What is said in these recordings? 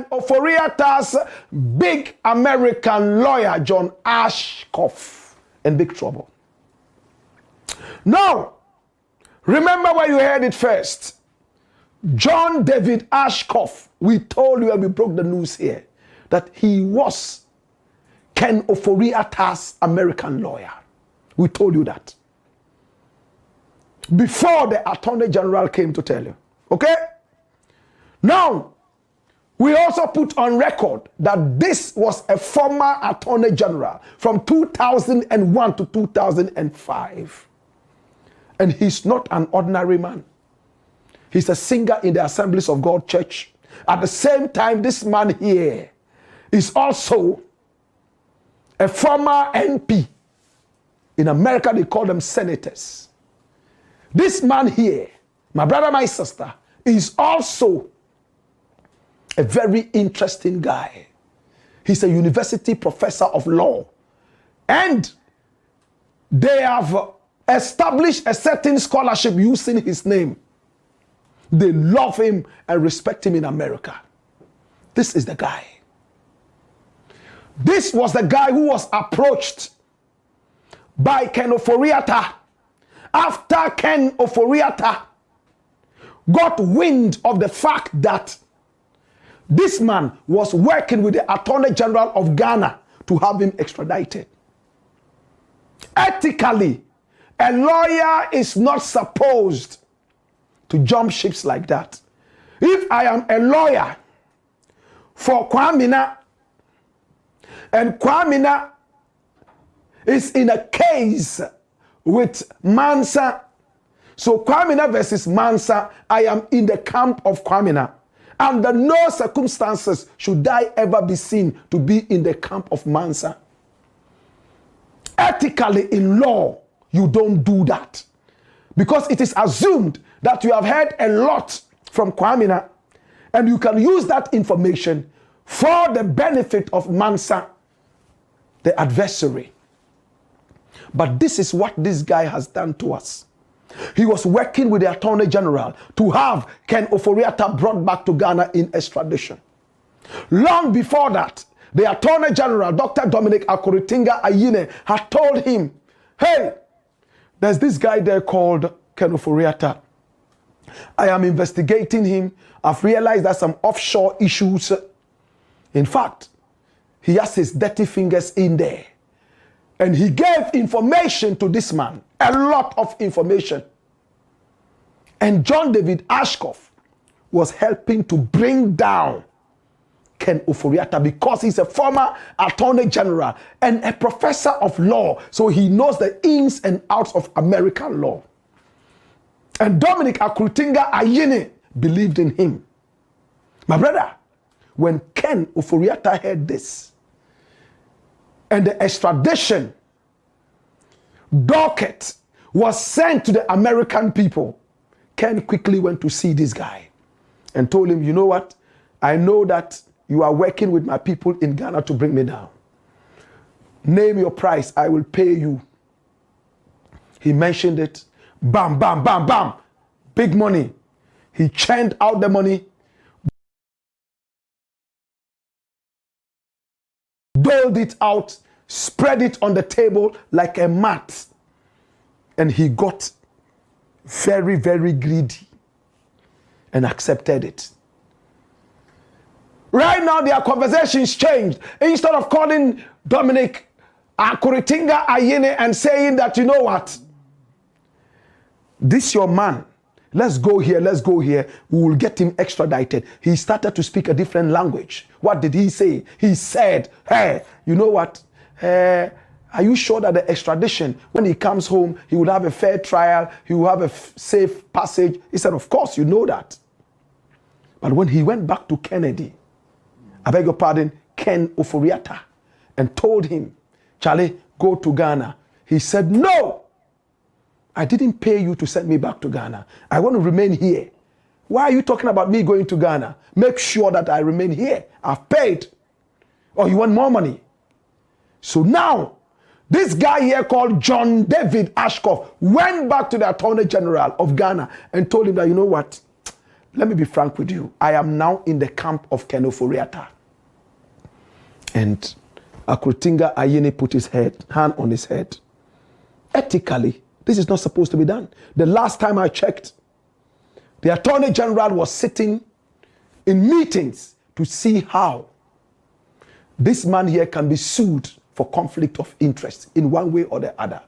Ken Ofori Atta's big American lawyer, John Ashcroft, in big trouble. Now, remember where you heard it first. John David Ashcroft, we told you when we broke the news here, that he was Ken Ofori Atta's American lawyer. We told you that. Before the Attorney General came to tell you. Okay? Now, we also put on record that this was a former Attorney General from 2001 to 2005. And he's not an ordinary man. He's a singer in the Assemblies of God Church. At the same time, this man here is also a former MP. In America, they call them senators. This man here, my brother, my sister, is also a very interesting guy. He's a university professor of law. And they have established a certain scholarship using his name. They love him and respect him in America. This is the guy. This was the guy who was approached by Ken Ofori Atta after Ken Ofori Atta got wind of the fact that this man was working with the Attorney General of Ghana to have him extradited. Ethically, a lawyer is not supposed to jump ships like that. If I am a lawyer for Kwabena, and Kwabena is in a case with Mansa, so Kwabena versus Mansa, I am in the camp of Kwabena. Under no circumstances should I ever be seen to be in the camp of Mansa. Ethically, in law, you don't do that. Because it is assumed that you have heard a lot from Kwabena, and you can use that information for the benefit of Mansa, the adversary. But this is what this guy has done to us. He was working with the Attorney General to have Ken Ofori Atta brought back to Ghana in extradition. Long before that, the Attorney General, Dr. Dominic Akuritinga Ayine, had told him, hey, there's this guy there called Ken Ofori Atta. I am investigating him. I've realized there's some offshore issues. In fact, he has his dirty fingers in there. And he gave information to this man, a lot of information. And John David Ashcroft was helping to bring down Ken Ofori Atta because he's a former Attorney General and a professor of law. So he knows the ins and outs of American law. And Dominic Akuritinga Ayine believed in him. My brother, when Ken Ofori Atta heard this, and the extradition docket was sent to the American people, Ken quickly went to see this guy and told him, you know what? I know that you are working with my people in Ghana to bring me down. Name your price, I will pay you. He mentioned it. Bam, bam, bam, bam. Big money. He churned out the money, doled it out, spread it on the table like a mat. And he got very, very greedy and accepted it. Right now, their conversations changed. Instead of calling Dominic Akuritinga Ayine and saying that, you know what? This your man. Let's go here, let's go here. We will get him extradited. He started to speak a different language. What did he say? He said, hey, you know what? Are you sure that the extradition, when he comes home, he will have a fair trial, he will have a safe passage? He said, of course, you know that. But when he went back to Kennedy, I beg your pardon, Ken Ofori Atta, and told him, Charlie, go to Ghana. He said, no, I didn't pay you to send me back to Ghana. I want to remain here. Why are you talking about me going to Ghana? Make sure that I remain here. I've paid. Oh, you want more money? So now, this guy here called John David Ashcroft went back to the Attorney General of Ghana and told him that, you know what? let me be frank with you. I am now in the camp of Ken Ofori Atta. And Akrotinga Ayene put his hand on his head. Ethically, this is not supposed to be done. The last time I checked, the Attorney General was sitting in meetings to see how this man here can be sued for conflict of interest in one way or the other.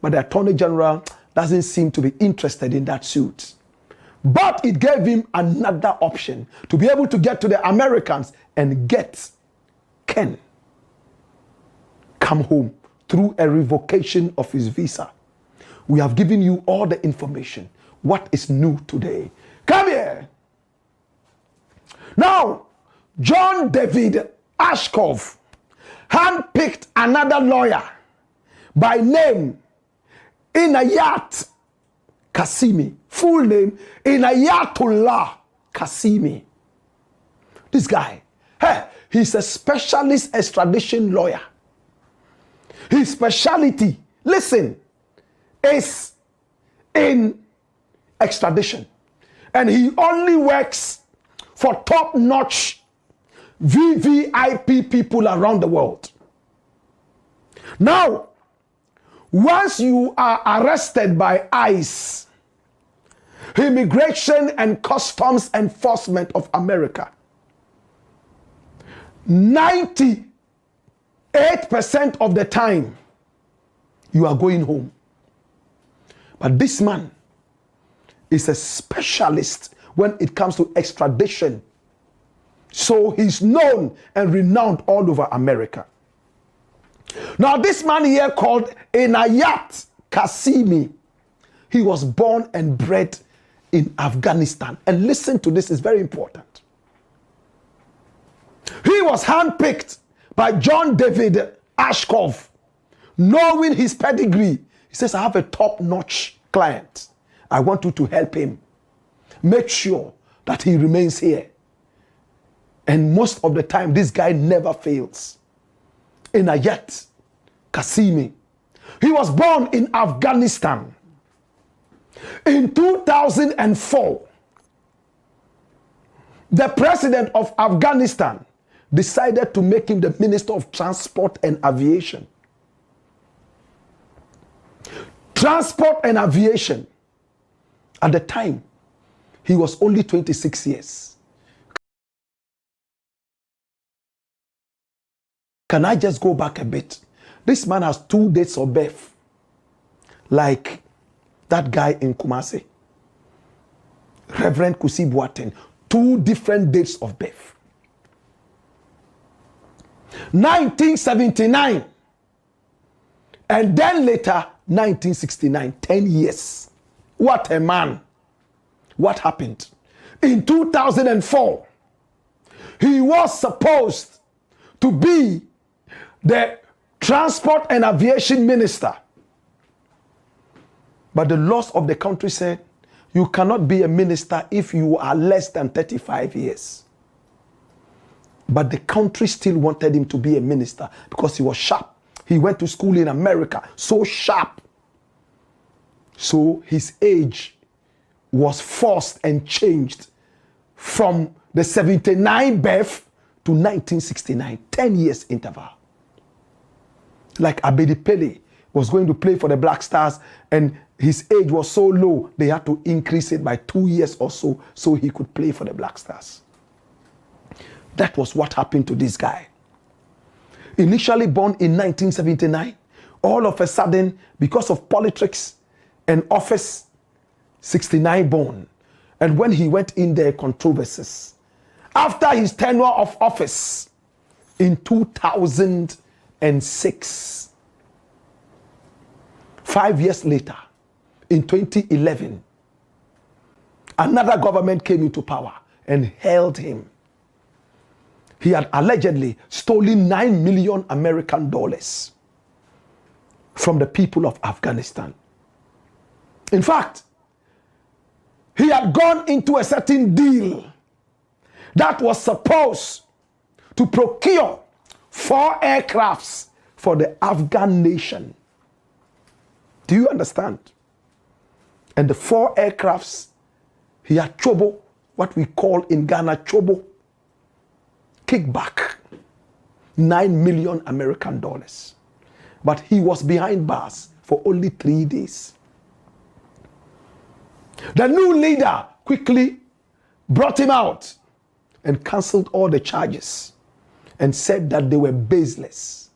But the Attorney General doesn't seem to be interested in that suit. But it gave him another option to be able to get to the Americans and get Ken come home through a revocation of his visa. We have given you all the information. What is new today? Come here. Now, John David Ashkoff handpicked another lawyer by name Inayat Kasimi. Full name Inayatullah Kasimi. This guy, hey, he's a specialist extradition lawyer. His specialty, listen, is in extradition. And he only works for top-notch VVIP people around the world. Now, once you are arrested by ICE, Immigration and Customs Enforcement of America, 98% of the time, you are going home. But this man is a specialist when it comes to extradition. So he's known and renowned all over America. Now this man here called Inayat Kasimi, he was born and bred in Afghanistan. And listen to this, it's very important. He was handpicked by John David Ashkoff, knowing his pedigree. He says, I have a top-notch client. I want you to help him. Make sure that he remains here. And most of the time, this guy never fails. Inayat Kasimi. He was born in Afghanistan. In 2004, the president of Afghanistan decided to make him the Minister of Transport and Aviation. Transport and Aviation. At the time, he was only 26 years. Can I just go back a bit? This man has 2 dates of birth, like that guy in Kumasi, Reverend Kusi Boateng, 2 different dates of birth. 1979, and then later 1969, 10 years. What a man. What happened? In 2004, he was supposed to be the Transport and Aviation Minister. But the laws of the country said, you cannot be a minister if you are less than 35 years. But the country still wanted him to be a minister because he was sharp. He went to school in America, so sharp. So his age was forced and changed from the 79 birth to 1969, 10 years interval. Like Abedi Pele was going to play for the Black Stars and his age was so low, they had to increase it by 2 years or so, so he could play for the Black Stars. That was what happened to this guy. Initially born in 1979, all of a sudden, because of politics and office, 69 born. And when he went in there, controversies. After his tenure of office in 2006, 5 years later, in 2011, another government came into power and held him. He had allegedly stolen $9 million American from the people of Afghanistan. In fact, he had gone into a certain deal that was supposed to procure 4 aircrafts for the Afghan nation. Do you understand? And the 4 aircrafts, he had trouble what we call in Ghana tróuble, kickback, 9 million American dollars. But he was behind bars for only 3 days. The new leader quickly brought him out and cancelled all the charges and said that they were baseless.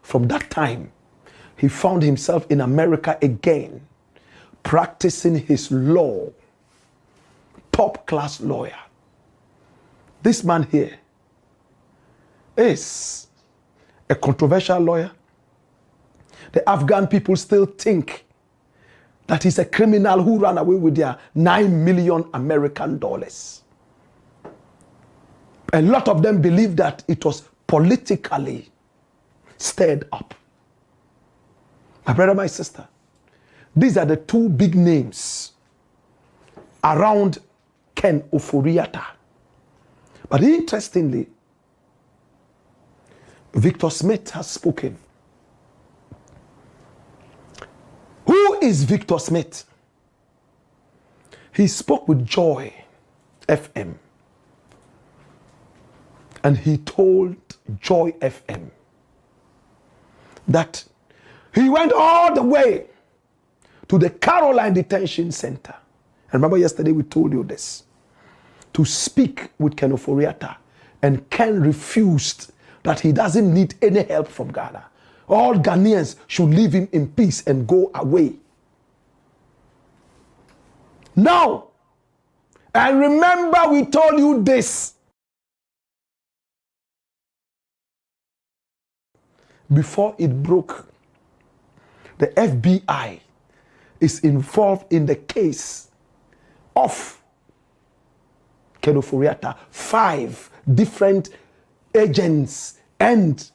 From that time, he found himself in America again, practicing his law, top-class lawyer. This man here is a controversial lawyer. The Afghan people still think that he's a criminal who ran away with their 9 million American dollars. A lot of them believe that it was politically stirred up. My brother, my sister, these are the two big names around Ken Ofori Atta. But interestingly, Victor Smith has spoken. Who is Victor Smith? He spoke with Joy FM. And he told Joy FM that he went all the way to the Caroline Detention Center. And remember yesterday we told you this. To speak with Ken Ofori Atta. And Ken refused that he doesn't need any help from Ghana. All Ghanaians should leave him in peace and go away. Now, and remember we told you this. Before it broke, the FBI is involved in the case of Ken Ofori Atta. 5 different agents and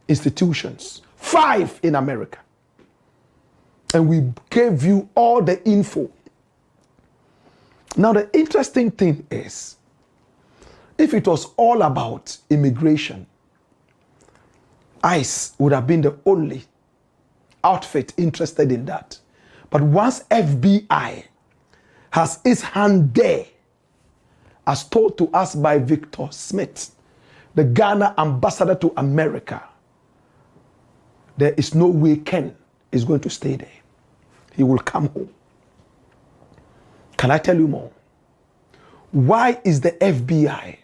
institutions. 5 in America. And we gave you all the info. Now the interesting thing is, if it was all about immigration, ICE would have been the only outfit interested in that. But once FBI has its hand there, as told to us by Victor Smith, the Ghana ambassador to America, there is no way Ken is going to stay there. He will come home. Can I tell you more? Why is the FBI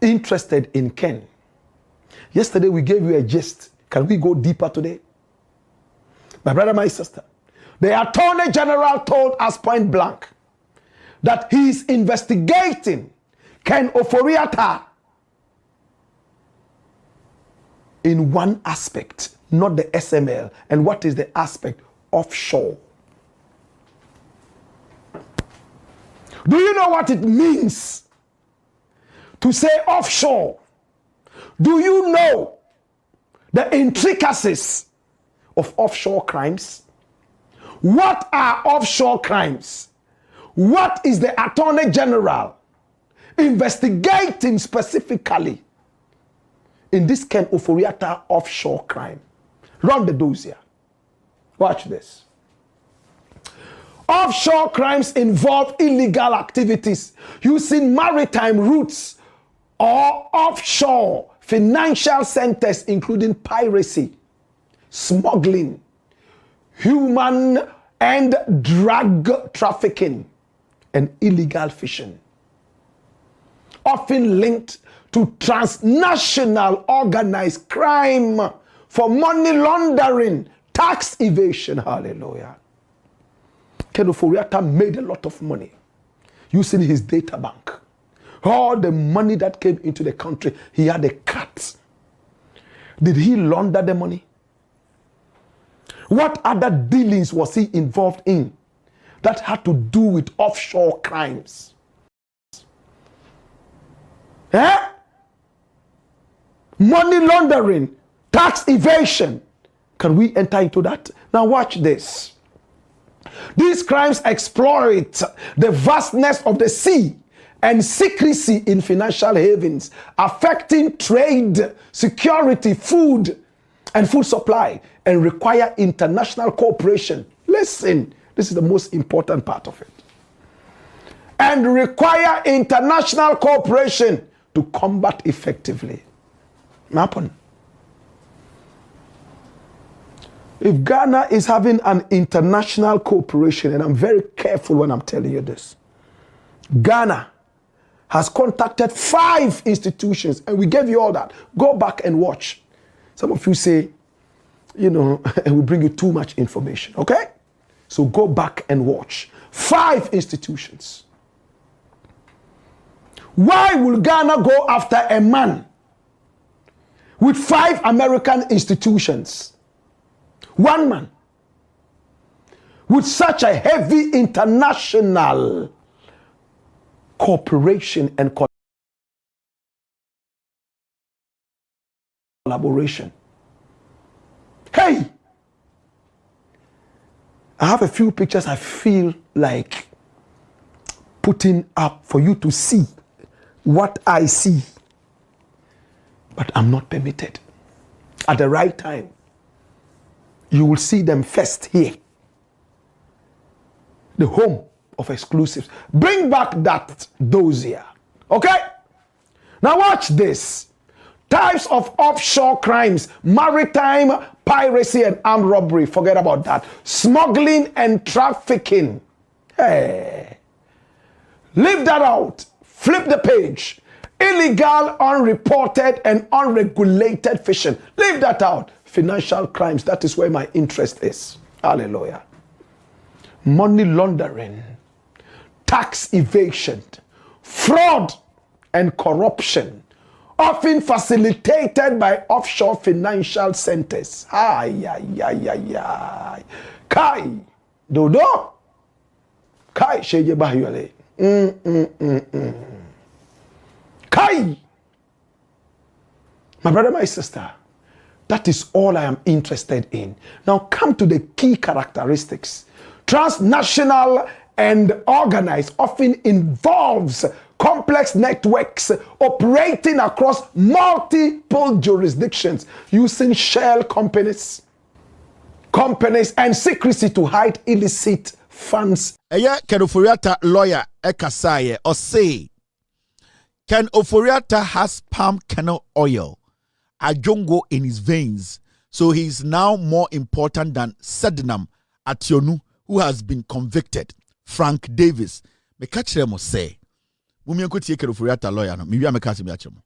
interested in Ken? Yesterday we gave you a gist. Can we go deeper today? My brother, my sister, the Attorney General told us point blank that he is investigating Ken Ofori Atta in one aspect, not the SML. And what is the aspect? Offshore. Do you know what it means to say offshore? Do you know the intricacies of offshore crimes? What are offshore crimes? What is the Attorney General investigating specifically in this Ken Ofori Atta offshore crime? Run the dossier. Watch this. Offshore crimes involve illegal activities using maritime routes or offshore financial centers, including piracy, smuggling, human and drug trafficking, and illegal fishing, often linked to transnational organized crime for money laundering, tax evasion. Hallelujah. Ken Ofori Atta made a lot of money using his data bank. All the money that came into the country, he had a cut. Did he launder the money? What other dealings was he involved in that had to do with offshore crimes? Eh? Money laundering, tax evasion. Can we enter into that? Now watch this. These crimes exploit the vastness of the sea and secrecy in financial havens, affecting trade, security, food, and food supply, and require international cooperation. Listen, this is the most important part of it. and require international cooperation to combat effectively. Happen. If Ghana is having an international cooperation, and I'm very careful when I'm telling you this, Ghana has contacted 5 institutions, and we gave you all that. Go back and watch. Some of you say, you know, and we bring you too much information, okay? So go back and watch. 5 institutions. Why will Ghana go after a man with 5 American institutions? One man with such a heavy international cooperation and collaboration. Hey, I have a few pictures I feel like putting up for you to see what I see, but I'm not permitted. At the right time, you will see them first here. The home of exclusives. Bring back those here. Okay? Now watch this. Types of offshore crimes, maritime piracy and armed robbery. Forget about that. Smuggling and trafficking. Hey. Leave that out. Flip the page. Illegal, unreported, and unregulated fishing. Leave that out. Financial crimes. That is where my interest is. Hallelujah. Money laundering, tax evasion, fraud, and corruption, often facilitated by offshore financial centers. Ay, ay, ay, ay, ay. Kai, dodo. Kai, sheye bahuyale. Kai. My brother, my sister, that is all I am interested in. Now come to the key characteristics. Transnational and organized often involves complex networks operating across multiple jurisdictions using shell companies and secrecy to hide illicit funds. Ken Ofori Atta lawyer Ekasaye or say Ken Ofori Atta has palm kernel oil, ajongo in his veins, so he is now more important than Sednam Ationu, who has been convicted. Frank Davis. Me catch them say. Bawumia ko tie Ken Ofori Atta lawyer no. Me wi ameka me achemo.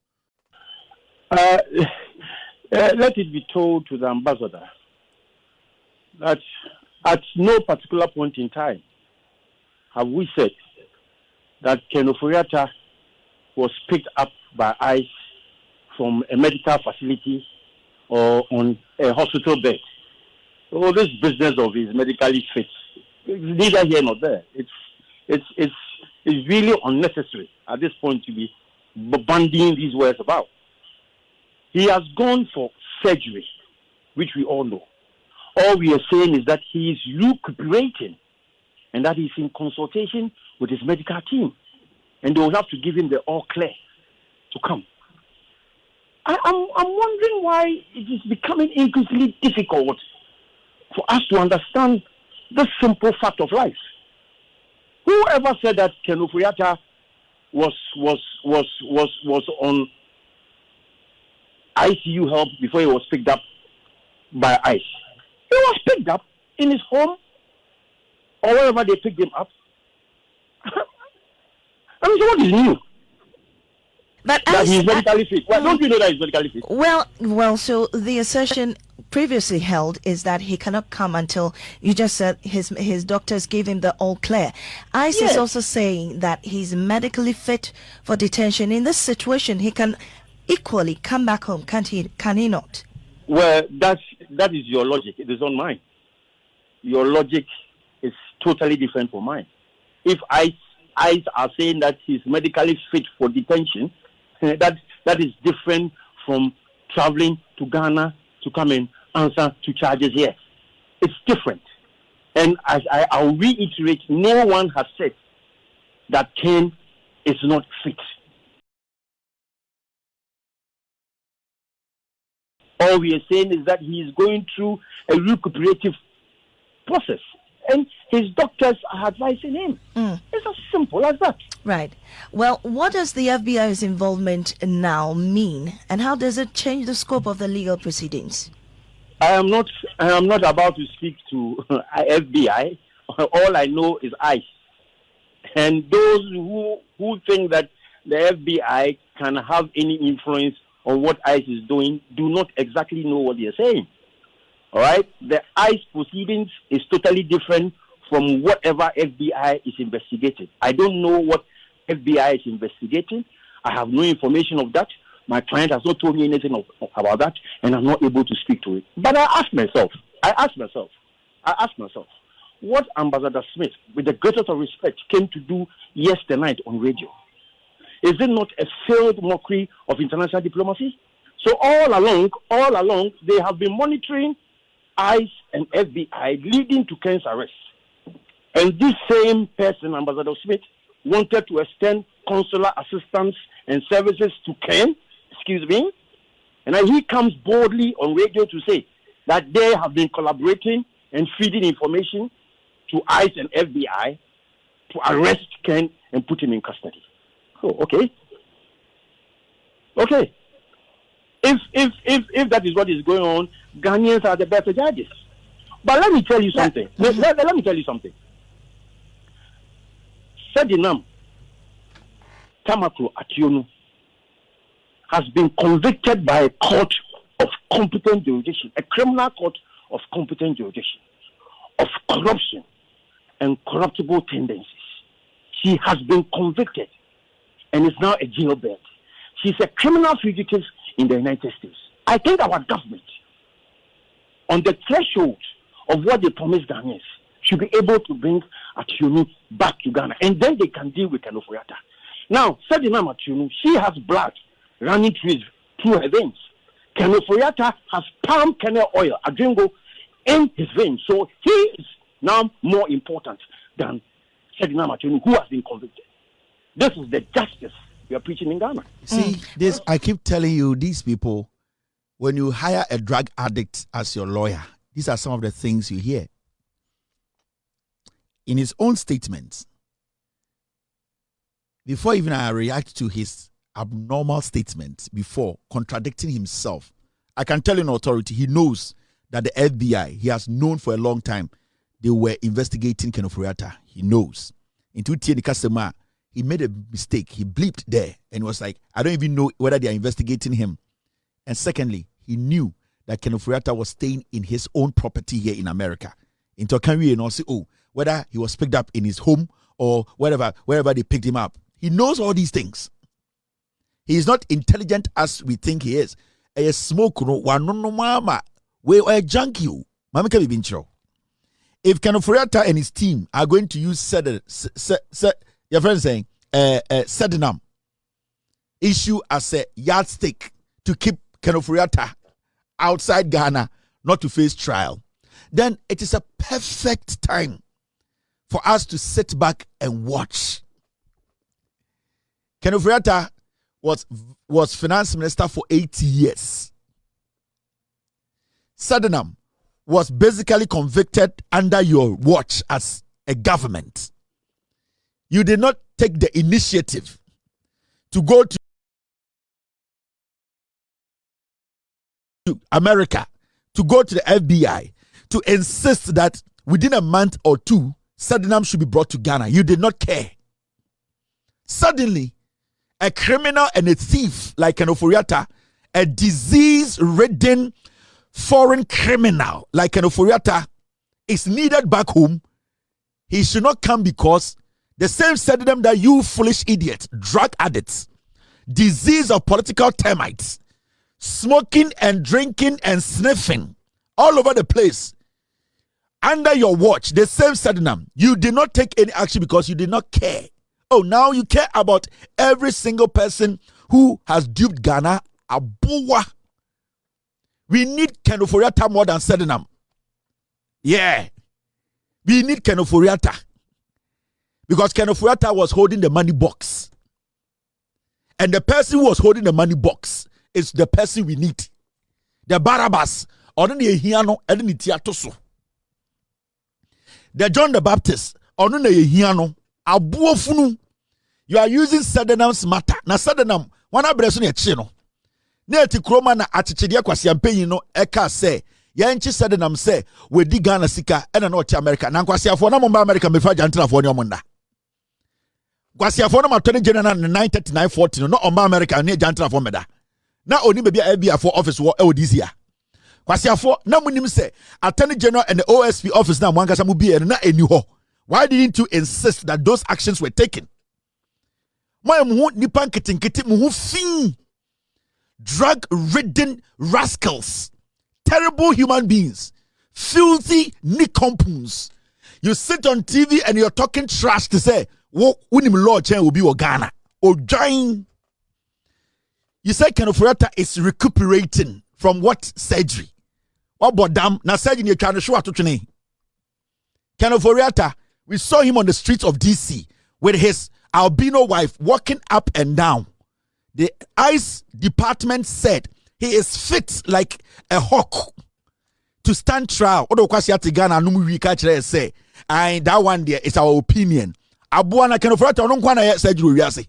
Let it be told to the ambassador that at no particular point in time have we said that Ken Ofori Atta was picked up by ICE from a medical facility or on a hospital bed. All this business of his medically fit, neither here nor there. It's really unnecessary at this point to be bandying these words about. He has gone for surgery, which we all know. All we are saying is that he is recuperating and that he's in consultation with his medical team. And they will have to give him the all clear to come. I'm wondering why it is becoming increasingly difficult for us to understand the simple fact of life. Whoever said that Ken Ofori Atta was on ICU help before he was picked up by ICE? He was picked up in his home or wherever they picked him up. I mean, so what is new? But that he's medically fit. Well, don't you know that he's medically fit? Well, so the assertion previously held is that he cannot come until you just said his doctors gave him the all clear. ICE is also saying that he's medically fit for detention. In this situation, he can equally come back home, can't he? Can he not? Well, that is your logic. It is not mine. Your logic is totally different from mine. If ICE are saying that he's medically fit for detention, that is different from traveling to Ghana to come and answer to charges here. It's different. And as I'll reiterate, no one has said that Ken is not fit. All we are saying is that he is going through a recuperative process. and his doctors are advising him. It's as simple as that. Right. Well, what does the FBI's involvement now mean, and how does it change the scope of the legal proceedings? I am not about to speak to FBI. All I know is ICE. And those who think that the FBI can have any influence on what ICE is doing do not exactly know what they are saying. All right? The ICE proceedings is totally different from whatever FBI is investigating. I don't know what FBI is investigating. I have no information of that. My client has not told me anything about that, and I'm not able to speak to it. But I ask myself, what Ambassador Smith, with the greatest of respect, came to do yesterday night on radio. Is it not a failed mockery of international diplomacy? So all along, they have been monitoring ICE and FBI, leading to Ken's arrest. And this same person, Ambassador Smith, wanted to extend consular assistance and services to Ken, and he comes boldly on radio to say that they have been collaborating and feeding information to ICE and FBI to arrest Ken and put him in custody. Oh, okay. If that is what is going on, Ghanaians are the better judges. But let me tell you something. Let me tell you something. Sedinam Tamaklo Ationu has been convicted by a court of competent jurisdiction, a criminal court of competent jurisdiction, of corruption and corruptible tendencies. She has been convicted and is now a jailbird. She's a criminal fugitive in the United States. I think our government, on the threshold of what they promised Ghanaians, should be able to bring Ationu back to Ghana, and then they can deal with Ken Ofori Atta. Now, Sedinam Ationu, she has blood running through her veins. Ken Ofori Atta has palm kernel oil, adringo, in his veins. So he is now more important than Sedinam Ationu, who has been convicted. This is the justice we are preaching in Ghana. See, this I keep telling you, these people, when you hire a drug addict as your lawyer, these are some of the things you hear. In his own statements, before even I react to his abnormal statements, before contradicting himself, I can tell you in authority, he knows that the FBI, he has known for a long time, they were investigating Ken Ofori Atta. He knows. Into the customer, he made a mistake. He bleeped there and was like, I don't even know whether they are investigating him. And secondly, he knew that Ken Ofori Atta was staying in his own property here in America. Into Kanwi and also, whether he was picked up in his home or wherever they picked him up. He knows all these things. He is not intelligent as we think he is. A smoke mama we are junkie. Mama can be bincho. If Ken Ofori Atta and his team are going to use your friend saying Sedinam issue as a yardstick to keep Ken Ofori Atta outside Ghana, not to face trial, then it is a perfect time for us to sit back and watch. Ken Ofori Atta was finance minister for 80 years. Sedinam was basically convicted under your watch as a government. You did not take the initiative to go to America, to go to the FBI, to insist that within a month or two, Sedinam should be brought to Ghana. You did not care. Suddenly, a criminal and a thief like Ken Ofori Atta, a disease-ridden foreign criminal like Ken Ofori Atta, is needed back home. He should not come because the same Sedinam that you foolish idiots, drug addicts, disease of political termites, smoking and drinking and sniffing all over the place, under your watch, the same Sedinam, you did not take any action because you did not care. Oh, now you care about every single person who has duped Ghana. Abuwa. We need Ken Ofori Atta more than Sedinam. Yeah. We need Ken Ofori Atta. Because Ken Ofori Atta was holding the money box. And the person who was holding the money box is the person we need. The Barabbas. the John the Baptist, ono na yehiano, abuofunu. You are using Sadenam's matter. Na Sadenam, wana breso ne eche no. Ne eti kroma na achichide Kwasi Ampenyi no eka se, ya nchi Sadenam se, we di Ghana sika, ena no oche America. Na Kwasi Afo na mba America mefa jantina fo ni omonda. Kwasi Afo na matoni general na 93940 no omba America ni jantina fo meda. Na oni bebi a for office wo e this year. Kwasi Afo na munim se attorney general and the OSP office na mwankasa mu bi na eni ho. Why didn't you insist that those actions were taken? Moya muhu nipan kitinkiti muhu fin drug-ridden rascals, terrible human beings, filthy nicompoons. You sit on TV and you're talking trash to say, "What unim law chain will be Ghana or join." You say Ken Ofori Atta is recuperating from what surgery? What bodam na surgery you trying to show to Ken Ofori Atta, we saw him on the streets of DC with his albino wife walking up and down. The ICE department said he is fit like a hawk to stand trial. Odo kwasi ati Ghana anumu wika chere say, and that one there is our opinion. Abuana Ken Ofori Atta onon kwa na surgery wiase.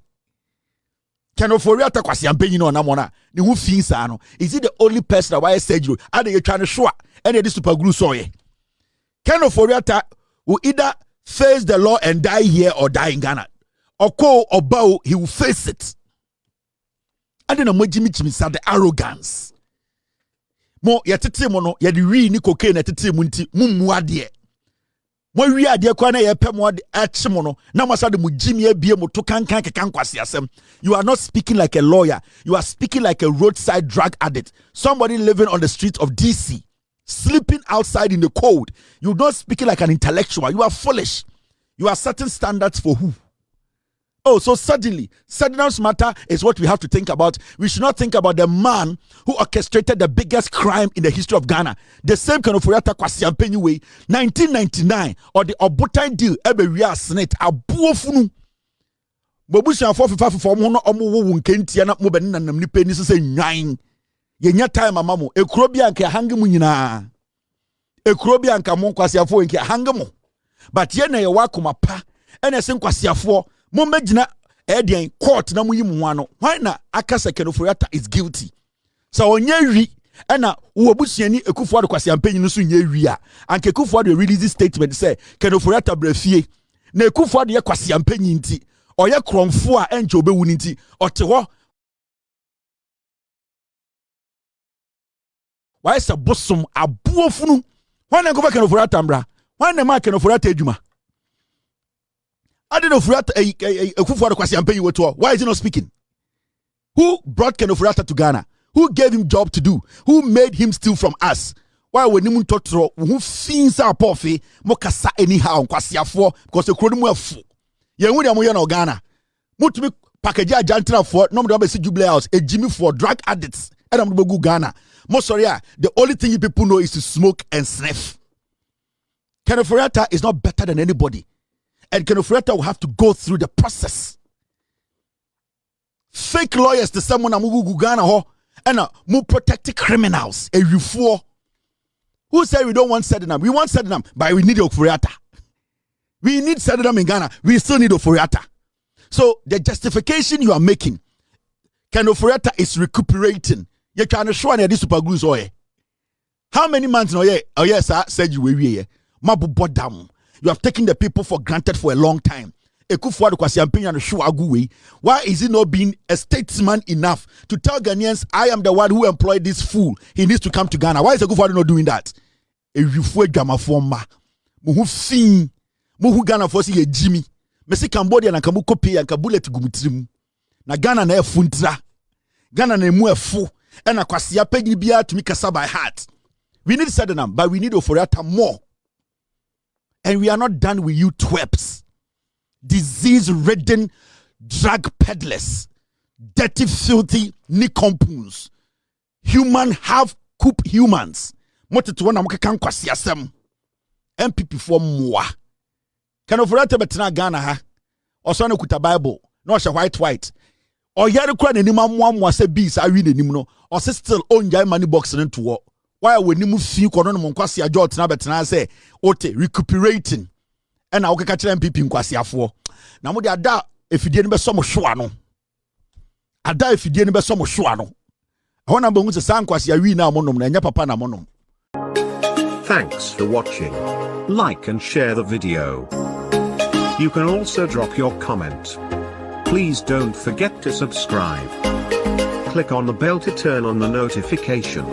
Ken Ofori Atta Kwasi Ampenyi no na mona ni hu fin sa no. Is he the only person that why surgery? Ade you trying to show and the super glue so ye. Ken Ofori Atta will either face the law and die here or die in Ghana. Oko or bow, he will face it. And then the arrogance. Mo yatete mo no yadi ri ni cocaine yatete mo nti mummu ade. Mo wi ade kwa na ye pem mo de ache mo no na mo sade mo jimi abie mo to kankan kekan kwase asem. You are not speaking like a lawyer. You are speaking like a roadside drug addict. Somebody living on the streets of DC, sleeping outside in the cold. You're not speaking like an intellectual. You are foolish. You are setting standards for who? Oh, so suddenly matter is what we have to think about. We should not think about the man who orchestrated the biggest crime in the history of Ghana. The same Ken Ofori Atta Kwasi Ampenyi way, 1999, or the Obutai deal, ebe wia senate, abuofunu. Bobusia 455 mo no omo wo nkentia na mo be na nam ni pani se nwan. Ye nya time amamo, ekuro bia nka hange mu nyina. Ekuro bia nka mo Kwasi Afo nka hange mo. But ye na ye wakoma pa, ene se Kwasi Afo mo megina edian court na muyi mu ano. Why na akasa Ken Ofori Atta is guilty? So onye wi ena wo busuani Akufo Addo Kwasi Ampenyi no so nye wi a. Anke Akufo Addo release this statement say Ken Ofori Atta brafie. Na Akufo Addo ye Kwasi Ampenyi nti oye kromfo a enje obewu nti ote ho. Why is a bosom abuofunu? Why na go back Ken Ofori Atta mbra? Why na ma Ken Ofori Atta edwuma? I don't know why is he not speaking? Who brought Ken Ofori Atta to Ghana? Who gave him job to do? Who made him steal from us? Why when him totro who fins our puffy mokasa anyhow Kwasi Afo because the crowd mu fu. Ye hu dem ye no Ghana. Mutumi package ajantra for no me see jubilee house a Jimmy for drug addicts. And I'm go Ghana. Mo sorry, the only thing you people know is to smoke and sniff. Ken Ofori Atta is not better than anybody. And Ken Ofori Atta will have to go through the process. Fake lawyers to someone amugu Ghana ho and mu protect criminals. A you who said we don't want Sadenam? We want Sadenam, but we need Ofori Atta. We need Sadenam in Ghana. We still need Ofori Atta. So the justification you are making, Ken Ofori Atta is recuperating. You trying to show this super glue so how many months no yes sir said you were here. Mabu bodam. You have taken the people for granted for a long time. Akufo Addo Kwasi Ampenyi and show aguwe. Why is he not being a statesman enough to tell Ghanaians, I am the one who employed this fool. He needs to come to Ghana. Why is Akufo Addo not doing that? Ewifu Ghana forma. Muhu fin. Muhu Ghana fosi ye Jimmy. Mesi Cambodia na kamu kopi ya kabuleti gumutrim. Na Ghana na efuntra. Ghana na emu efu. Ena Kwasi Ampenyi biya to me kasa by heart. We need Sadenam, but we need Ofori Atta more. And we are not done with you twerps, disease-ridden drug peddlers, dirty, filthy nicompoons, human half-coop humans. Motetuwa na mkaka Kwasi asem. MPP for mwa. Ken Ofori Atta betina Ghana ha. Oswane kuta Bible. No sha white. O yare kwa ne nima mwa se bis awi ne nim no. O se still onjay money box ne to wo. Why when you move fi kono no Kwasi Agyarko tena betina say ote recuperating ɛna wokeka kyerɛ MPP nkwasiafoɔ na mo de ada efidie no bɛsɔ mo hwa no ada efidie no bɛsɔ mo hwa no ɛhɔ na bɛhu sɛ saa nkwasia wi na mo nom na ɛnyɛ papa na mo nom. Thanks for watching. Like and share the video. You can also drop your comment. Please don't forget to subscribe. Click on the bell to turn on the notification.